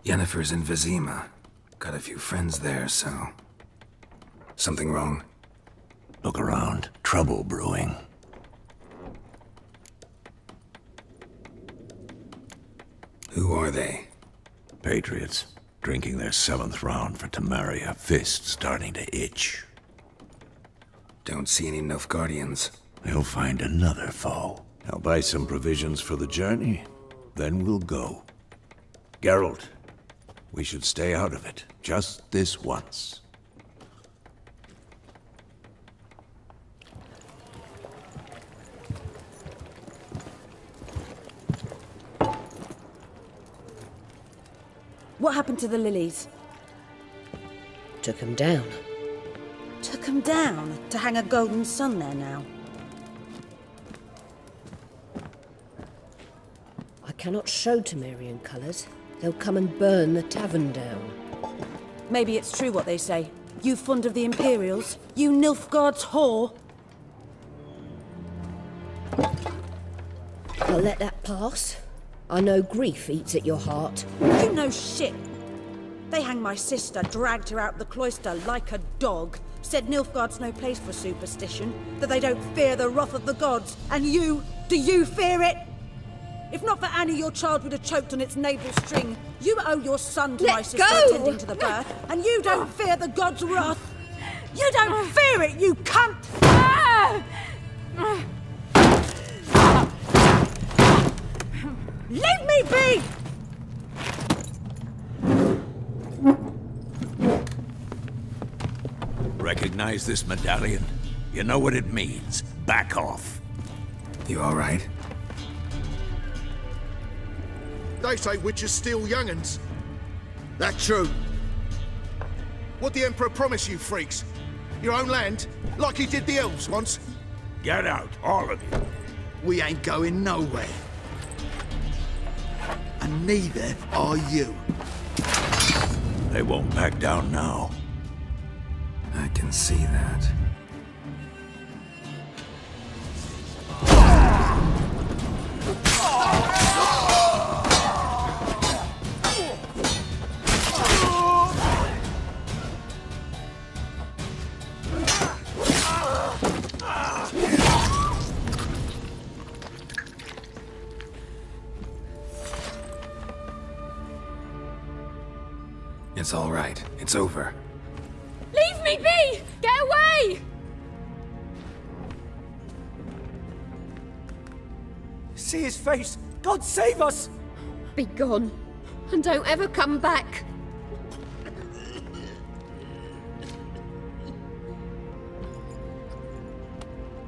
Yennefer's in Vizima. Got a few friends there, so... Something wrong? Look around. Trouble brewing. Who are they? Patriots. Drinking their 7th round for Temeria. Fist starting to itch. Don't see any Nilfgaardians. They'll find another foe. I'll buy some provisions for the journey. Then we'll go. Geralt, we should stay out of it. Just this once. What happened to the lilies? Took him down. Took them down to hang a golden sun there now. I cannot show Temerian colours. They'll come and burn the tavern down. Maybe it's true what they say. You fond of the Imperials? You Nilfgaard's whore? I'll let that pass. I know grief eats at your heart. You know shit. They hanged my sister, dragged her out the cloister like a dog. Said Nilfgaard's no place for superstition, that they don't fear the wrath of the gods. And you, do you fear it? If not for Annie, your child would have choked on its navel string. You owe your son to my sister attending to the birth, and you don't fear the gods' wrath. You don't fear it, you cunt! Leave me be! Recognize this medallion? You know what it means. Back off. You all right? They say witches steal young'uns. That true? What the Emperor promise you, freaks? Your own land? Like he did the elves once? Get out, all of you. We ain't going nowhere. And neither are you. They won't back down now. I can see that. It's all right. It's over. Leave me be! Get away! See his face! God save us! Be gone, and don't ever come back.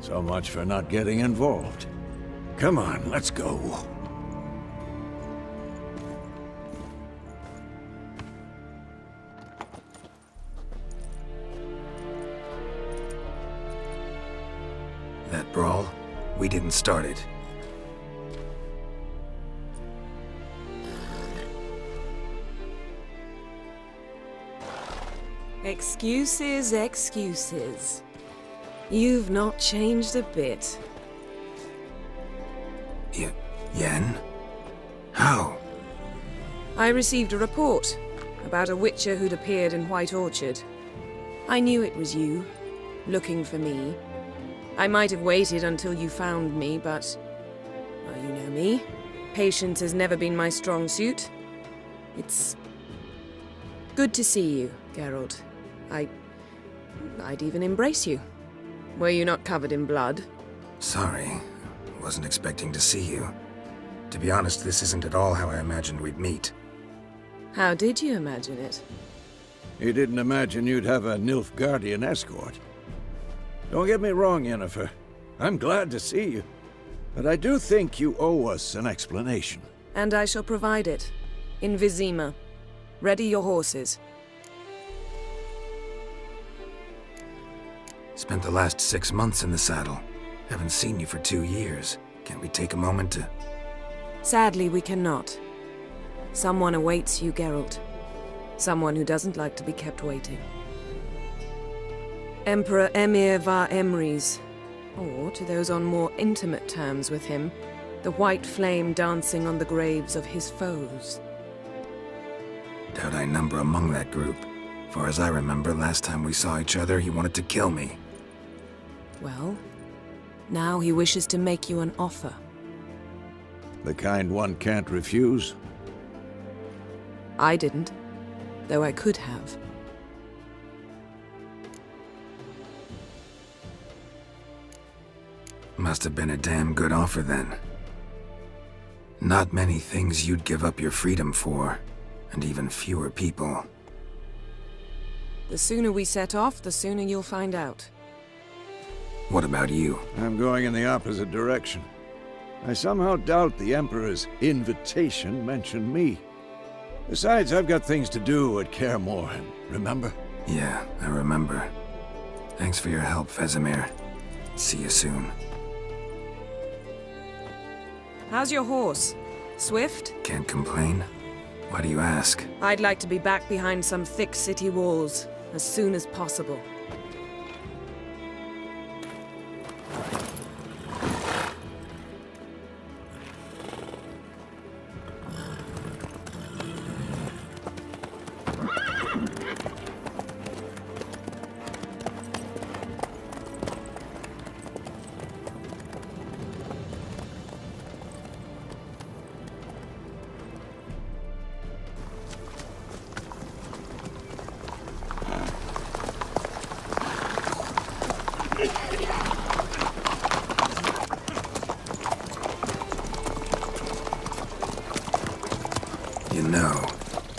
So much for not getting involved. Come on, let's go. That brawl, we didn't start it. Excuses, excuses. You've not changed a bit. Yen? How? I received a report about a witcher who'd appeared in White Orchard. I knew it was you, looking for me. I might have waited until you found me, but... well, you know me. Patience has never been my strong suit. It's... good to see you, Geralt. I'd even embrace you. Were you not covered in blood? Sorry. Wasn't expecting to see you. To be honest, this isn't at all how I imagined we'd meet. How did you imagine it? You didn't imagine you'd have a Nilfgaardian escort. Don't get me wrong, Yennefer. I'm glad to see you. But I do think you owe us an explanation. And I shall provide it. In Vizima. Ready your horses. Spent the last 6 months in the saddle. Haven't seen you for 2 years. Can't we take a moment to... Sadly, we cannot. Someone awaits you, Geralt. Someone who doesn't like to be kept waiting. Emperor Emir var Emrys, or to those on more intimate terms with him, the white flame dancing on the graves of his foes. Doubt I number among that group. For as I remember, last time we saw each other, he wanted to kill me. Well, now he wishes to make you an offer. The kind one can't refuse. I didn't, though I could have. Must have been a damn good offer then. Not many things you'd give up your freedom for, and even fewer people. The sooner we set off, the sooner you'll find out. What about you? I'm going in the opposite direction. I somehow doubt the Emperor's invitation mentioned me. Besides, I've got things to do at Kaer Morhen, remember? Yeah, I remember. Thanks for your help, Vesemir. See you soon. How's your horse? Swift? Can't complain. Why do you ask? I'd like to be back behind some thick city walls as soon as possible. You know,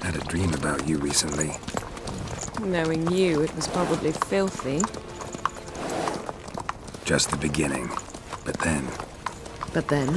I had a dream about you recently. Knowing you, it was probably filthy. Just the beginning. But then... But then...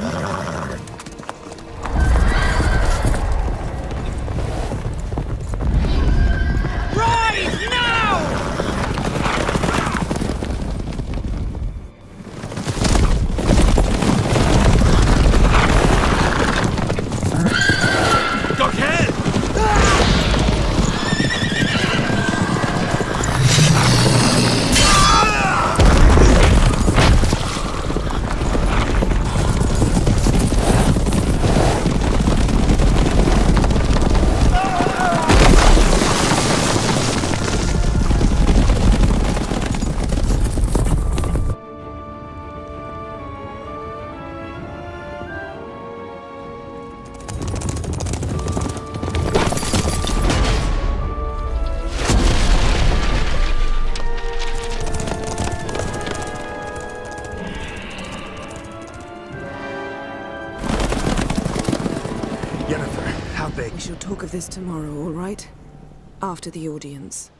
We shall talk of this tomorrow, all right? After the audience.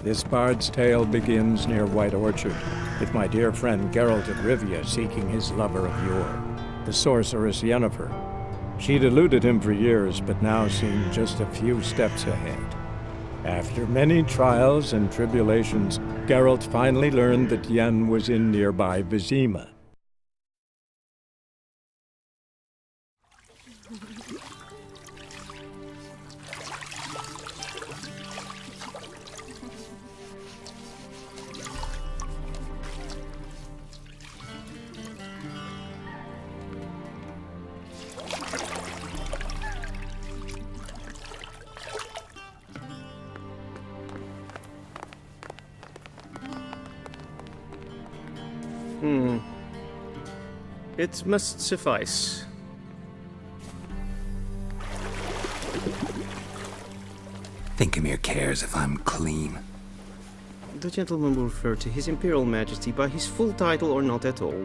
This bard's tale begins near White Orchard, with my dear friend Geralt of Rivia seeking his lover of yore, the sorceress Yennefer. She'd eluded him for years, but now seemed just a few steps ahead. After many trials and tribulations, Geralt finally learned that Yen was in nearby Vizima. It must suffice. Think Emir cares if I'm clean. The gentleman will refer to His Imperial Majesty by his full title or not at all.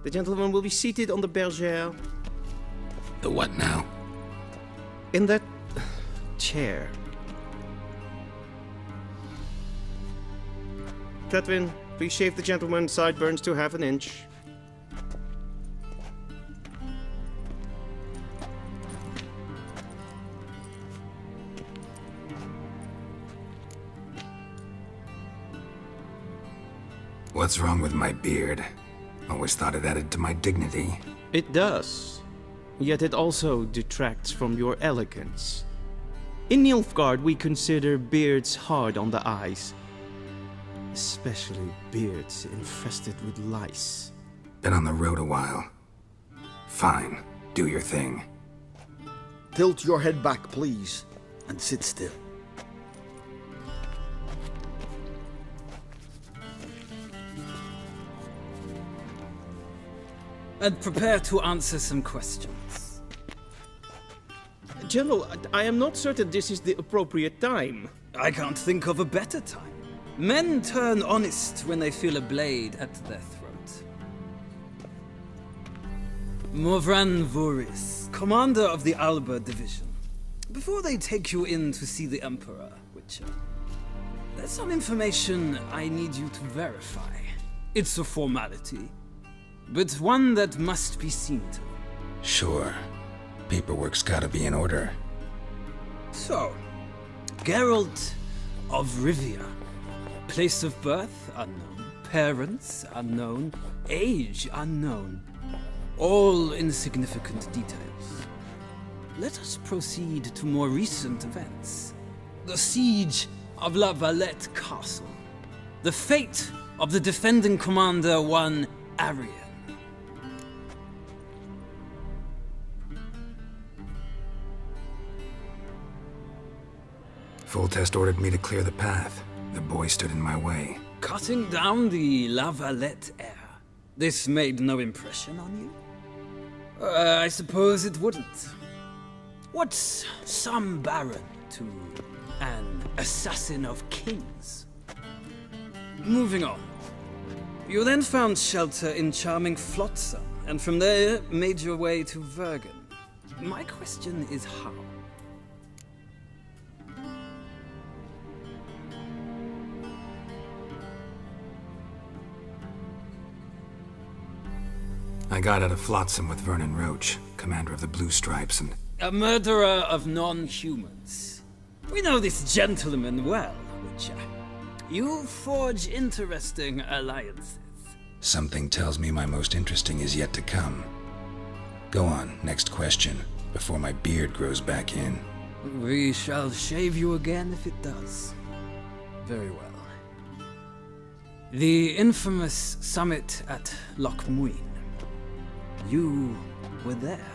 The gentleman will be seated on the bergère. The what now? In that chair. Catwin, please shave the gentleman's sideburns to half an inch. What's wrong with my beard? Always thought it added to my dignity. It does. yet it also detracts from your elegance. In Nilfgaard, we consider beards hard on the eyes, especially beards infested with lice. Been on the road a while. Fine, do your thing. Tilt your head back, please, and sit still. And prepare to answer some questions. General, I am not certain this is the appropriate time. I can't think of a better time. Men turn honest when they feel a blade at their throat. Morvran Voris, commander of the Alba Division. Before they take you in to see the Emperor, Witcher, there's some information I need you to verify. It's a formality, but one that must be seen to. Sure. Paperwork's gotta be in order. So, Geralt of Rivia. Place of birth unknown. Parents unknown. Age unknown. All insignificant details. Let us proceed to more recent events. The siege of La Valette Castle. The fate of the defending commander, one Arian. Foltest ordered me to clear the path. The boy stood in my way. Cutting down the La Valette heir. This made no impression on you? I suppose it wouldn't. What's some baron to an assassin of kings? Moving on. You then found shelter in charming Flotsam, and from there made your way to Vergen. My question is how? I got out of Flotsam with Vernon Roach, commander of the Blue Stripes, and... A murderer of non-humans. We know this gentleman well, Witcher. You forge interesting alliances. Something tells me my most interesting is yet to come. Go on, next question, before my beard grows back in. We shall shave you again if it does. Very well. The infamous summit at Loch Muin. You were there.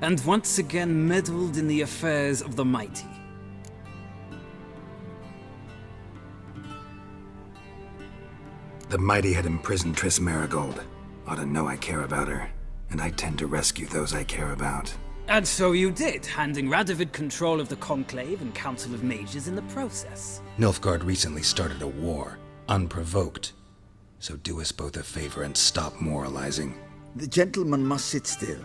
And once again meddled in the affairs of the mighty. The mighty had imprisoned Triss Marigold. Ought to know I care about her, and I tend to rescue those I care about. And so you did, handing Radovid control of the Conclave and Council of Mages in the process. Nilfgaard recently started a war, unprovoked. So do us both a favor and stop moralizing. The gentleman must sit still.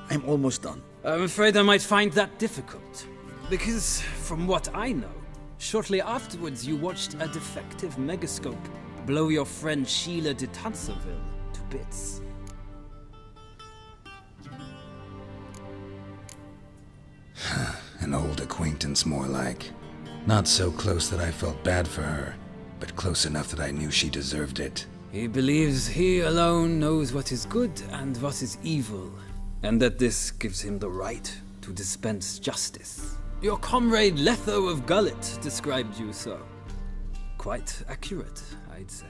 I'm almost done. I'm afraid I might find that difficult. Because, from what I know, shortly afterwards you watched a defective megascope blow your friend Sheila de Tanserville to bits. An old acquaintance, more like. Not so close that I felt bad for her, but close enough that I knew she deserved it. He believes he alone knows what is good and what is evil, and that this gives him the right to dispense justice. Your comrade Letho of Gullet described you so. Quite accurate, I'd say.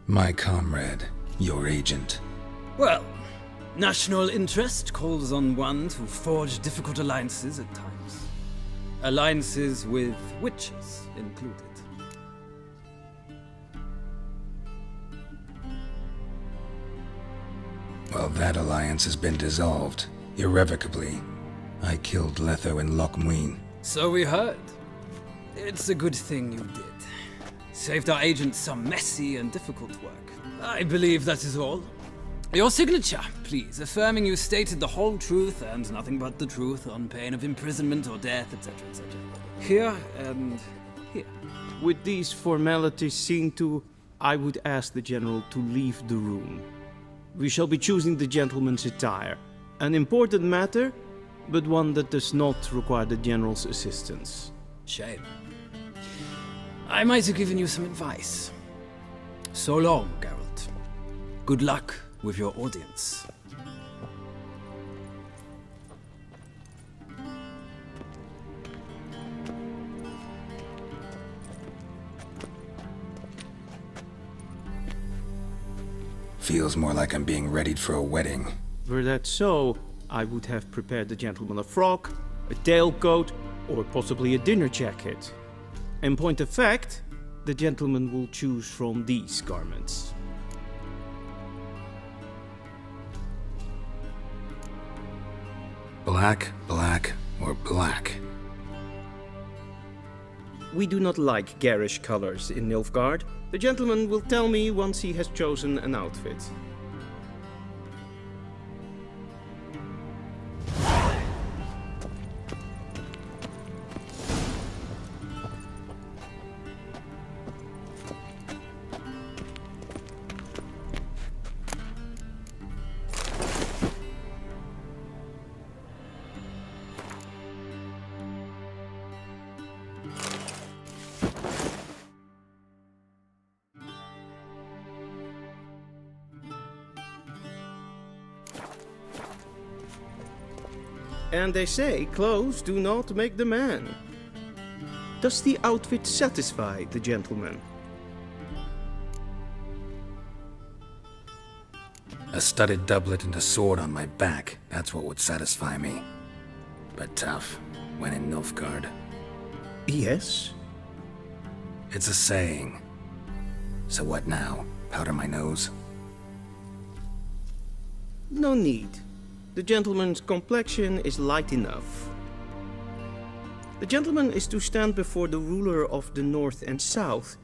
My comrade, your agent. Well, national interest calls on one to forge difficult alliances at times. Alliances with witches included. Well, that alliance has been dissolved, irrevocably. I killed Letho in Loch Muin. So we heard. It's a good thing you did. Saved our agent some messy and difficult work. I believe that is all. Your signature, please, affirming you stated the whole truth and nothing but the truth on pain of imprisonment or death, etc., etc. Here and here. With these formalities seen to, I would ask the General to leave the room. We shall be choosing the gentleman's attire. An important matter, but one that does not require the General's assistance. Shame. I might have given you some advice. So long, Geralt. Good luck with your audience. Feels more like I'm being readied for a wedding. Were that so, I would have prepared the gentleman a frock, a tailcoat, or possibly a dinner jacket. In point of fact, the gentleman will choose from these garments. Black, black, or black? We do not like garish colors in Nilfgaard. The gentleman will tell me once he has chosen an outfit. And they say clothes do not make the man. Does the outfit satisfy the gentleman? A studded doublet and a sword on my back, that's what would satisfy me. But tough, when in Nilfgaard. Yes. It's a saying. So what now? Powder my nose? No need. The gentleman's complexion is light enough. The gentleman is to stand before the ruler of the North and South.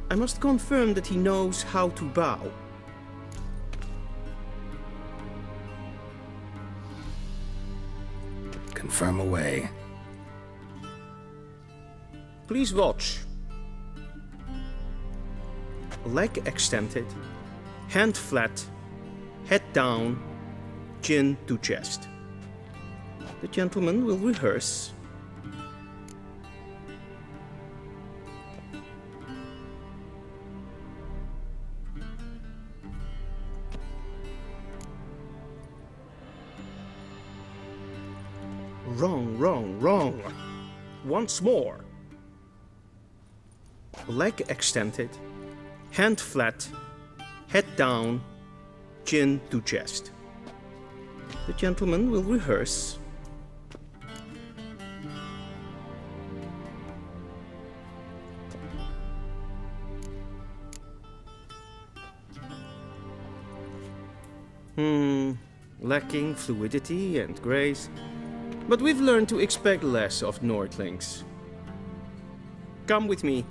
I must confirm that he knows how to bow. Confirm away. Please watch. Leg extended, hand flat, head down, chin to chest. The gentleman will rehearse. Wrong, wrong, wrong. Once more. Leg extended, hand flat, head down, chin to chest. The gentleman will rehearse. Lacking fluidity and grace. But we've learned to expect less of Nordlings. Come with me.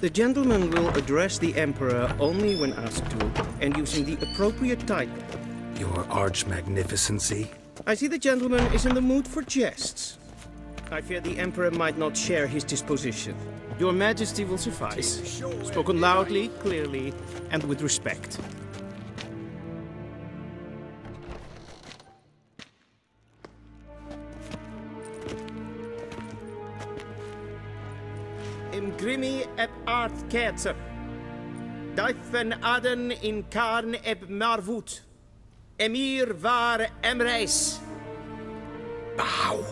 The gentleman will address the Emperor only when asked to, and using the appropriate title. Your Arch-Magnificency? I see the gentleman is in the mood for jests. I fear the Emperor might not share his disposition. Your Majesty will suffice. Spoken loudly, clearly, and with respect. Imgrimi eb art ketzer. Dijfen aden in karn eb marvoet. Emir var emreis. Bow!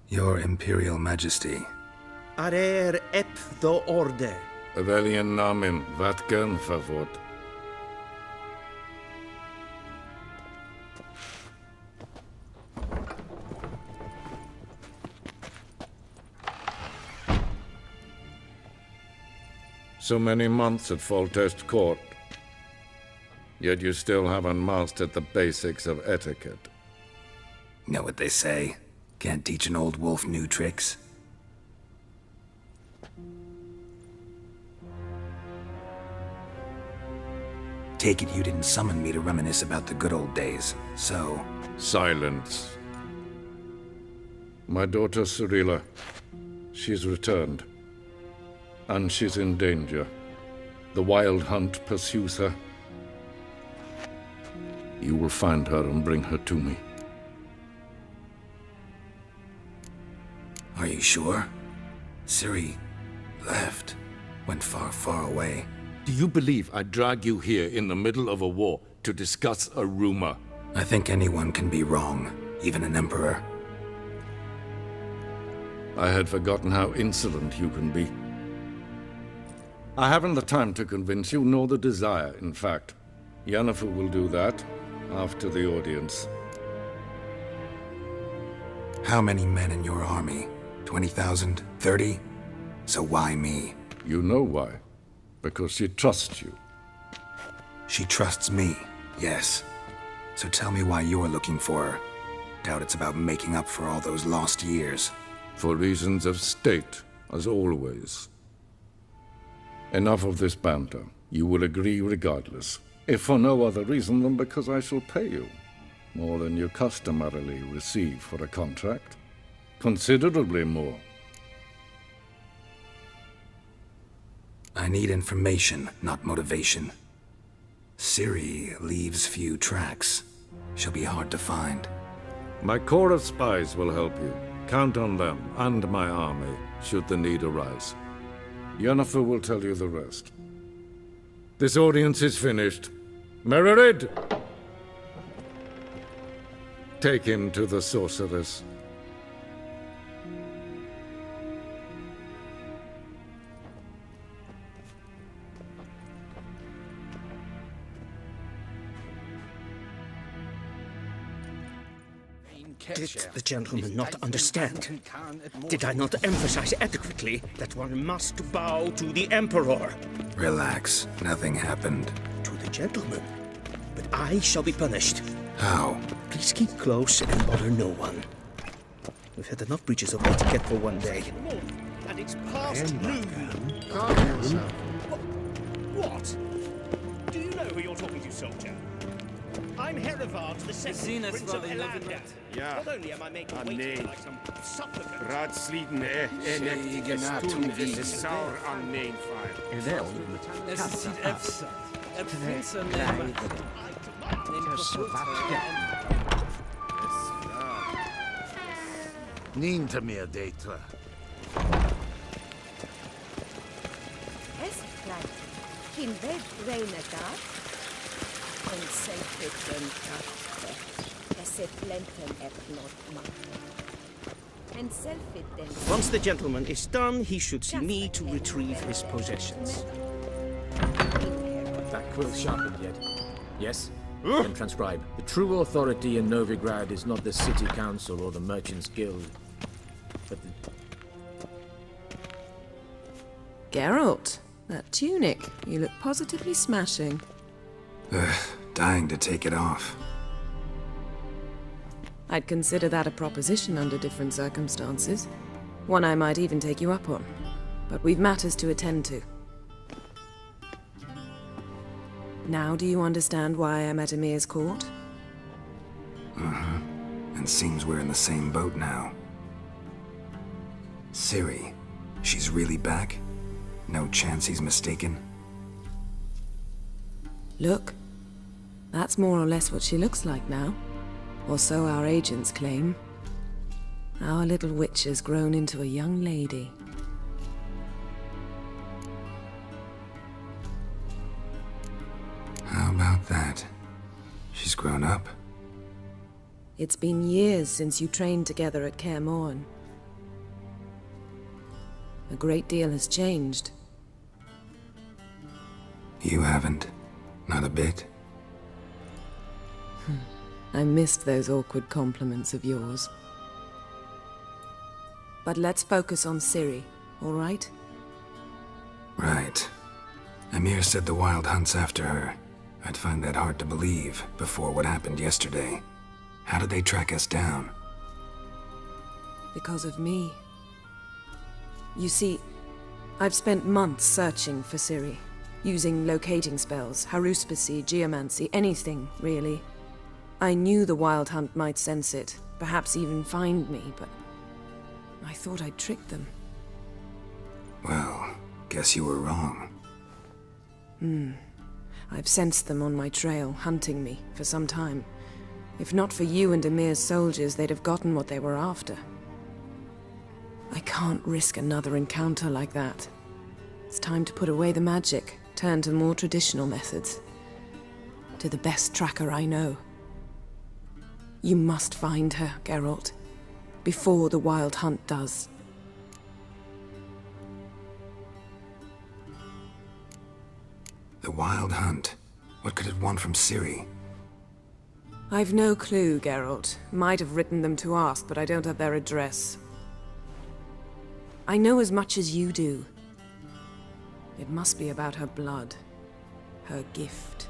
Your Imperial Majesty. Arer eb the orde. Weljen namen, wat kan favort? So many months at Foltest Court, yet you still haven't mastered the basics of etiquette. Know what they say? Can't teach an old wolf new tricks. Take it you didn't summon me to reminisce about the good old days, so... Silence. My daughter Cyrilla, she's returned. And she's in danger. The Wild Hunt pursues her. You will find her and bring her to me. Are you sure? Ciri left. Went far, far away. Do you believe I'd drag you here in the middle of a war to discuss a rumor? I think anyone can be wrong, even an emperor. I had forgotten how insolent you can be. I haven't the time to convince you, nor the desire, in fact. Yennefer will do that after the audience. How many men in your army? 20,000? 30? So why me? You know why. Because she trusts you. She trusts me, yes. So tell me why you're looking for her. Doubt it's about making up for all those lost years. For reasons of state, as always. Enough of this banter. You will agree regardless. If for no other reason than because I shall pay you. More than you customarily receive for a contract. Considerably more. I need information, not motivation. Ciri leaves few tracks. She'll be hard to find. My corps of spies will help you. Count on them, and my army, should the need arise. Yennefer will tell you the rest. This audience is finished. Mererid! Take him to the sorceress. Did the gentleman not understand? Did I not emphasize adequately that one must bow to the Emperor? Relax. Nothing happened. To the gentleman. But I shall be punished. How? Please keep close and bother no one. We've had enough breaches of etiquette for one day. And it's past noon. What? Do you know who you're talking to, soldier? I'm Herivard the Second, Prince of Elander. Ja, Not only am I made to wait like some supplicant. Raadsliden en gestoen is sauer aan mijn vaart. Wel, Es sieht F's. Prinsen nemen. Niet meer daten. Es klein. Kin weg reine daar. En zelf den kaarte. Se plenten not maken. And self then. Once the gentleman is done, he should see me to retrieve his possessions. That quill sharpened yet? Yes? Then transcribe. The true authority in Novigrad is not the City Council or the Merchants Guild, but the... Geralt, that tunic. You look positively smashing. Ugh, dying to take it off. I'd consider that a proposition under different circumstances. One I might even take you up on. But we've matters to attend to. Now do you understand why I'm at Emir's court? Uh-huh. And seems we're in the same boat now. Ciri, she's really back? No chance he's mistaken? Look. That's more or less what she looks like now. Or so our agents claim. Our little witch has grown into a young lady. How about that? She's grown up. It's been years since you trained together at Kaer Morhen. A great deal has changed. You haven't. Not a bit. I missed those awkward compliments of yours. But let's focus on Ciri, all right? Right. Emir said the Wild hunts after her. I'd find that hard to believe before what happened yesterday. How did they track us down? Because of me. You see, I've spent months searching for Ciri, using locating spells, haruspicy, geomancy, anything, really. I knew the Wild Hunt might sense it, perhaps even find me, but I thought I'd tricked them. Well, guess you were wrong. I've sensed them on my trail, hunting me, for some time. If not for you and Emir's soldiers, they'd have gotten what they were after. I can't risk another encounter like that. It's time to put away the magic, turn to more traditional methods. To the best tracker I know. You must find her, Geralt, before the Wild Hunt does. The Wild Hunt? What could it want from Ciri? I've no clue, Geralt. Might have written them to ask, but I don't have their address. I know as much as you do. It must be about her blood. Her gift.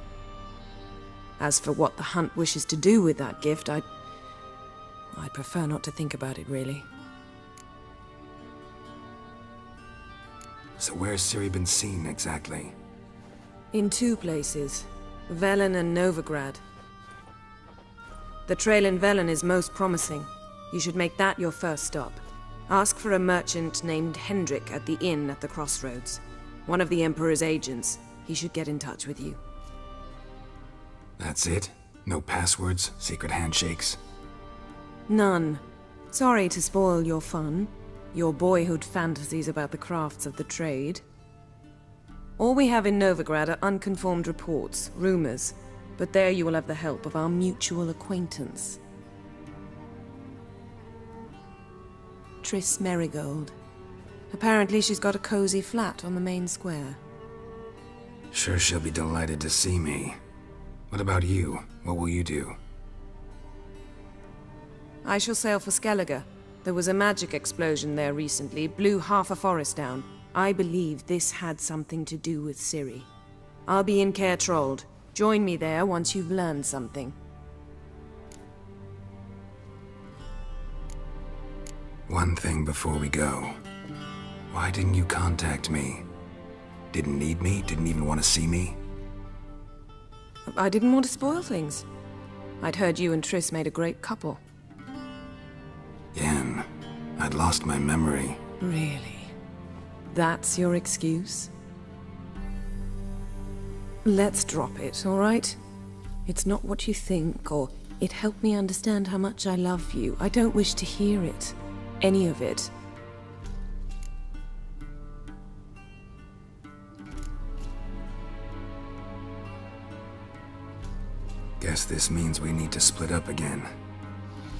As for what the Hunt wishes to do with that gift, I'd prefer not to think about it, really. So where's Ciri been seen, exactly? In 2 places. Velen and Novigrad. The trail in Velen is most promising. You should make that your first stop. Ask for a merchant named Hendrik at the inn at the crossroads. One of the Emperor's agents. He should get in touch with you. That's it? No passwords? Secret handshakes? None. Sorry to spoil your fun. Your boyhood fantasies about the crafts of the trade. All we have in Novigrad are unconfirmed reports, rumors. But there you will have the help of our mutual acquaintance. Triss Merigold. Apparently she's got a cozy flat on the main square. Sure she'll be delighted to see me. What about you? What will you do? I shall sail for Skellige. There was a magic explosion there recently, blew half a forest down. I believe this had something to do with Ciri. I'll be in Caer Trold. Join me there once you've learned something. One thing before we go. Why didn't you contact me? Didn't need me? Didn't even want to see me? I didn't want to spoil things. I'd heard you and Triss made a great couple. Yen, I'd lost my memory. Really? That's your excuse? Let's drop it, all right? It's not what you think, or it helped me understand how much I love you. I don't wish to hear it. Any of it. Guess this means we need to split up again.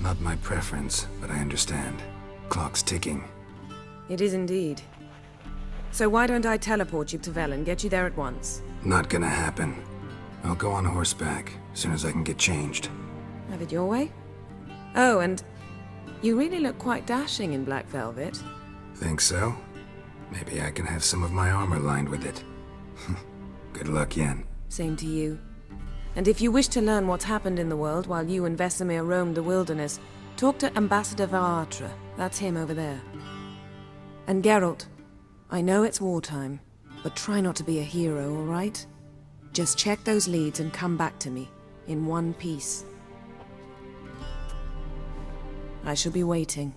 Not my preference, but I understand. Clock's ticking. It is indeed. So why don't I teleport you to Velen, get you there at once? Not gonna happen. I'll go on horseback, as soon as I can get changed. Have it your way? Oh, and you really look quite dashing in black velvet. Think so? Maybe I can have some of my armor lined with it. Good luck, Yen. Same to you. And if you wish to learn what's happened in the world while you and Vesemir roamed the wilderness, talk to Ambassador Varatra. That's him over there. And Geralt, I know it's wartime, but try not to be a hero, all right? Just check those leads and come back to me, in one piece. I shall be waiting.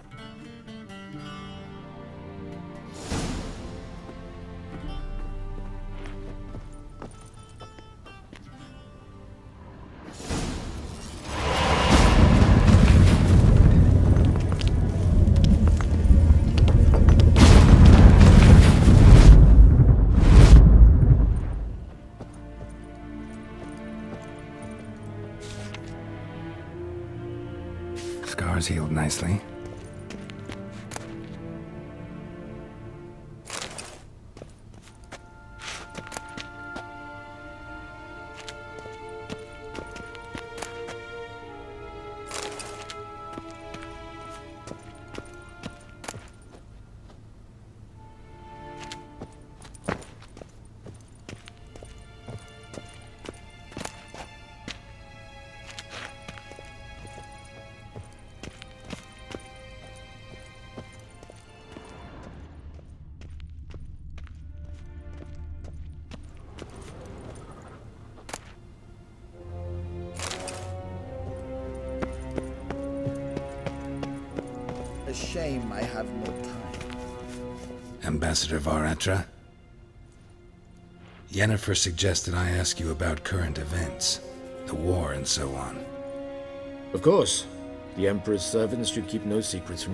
Scars healed nicely. Shame I have no time. Ambassador Varatra? Yennefer suggested I ask you about current events, the war and so on. Of course. The Emperor's servants should keep no secrets from me.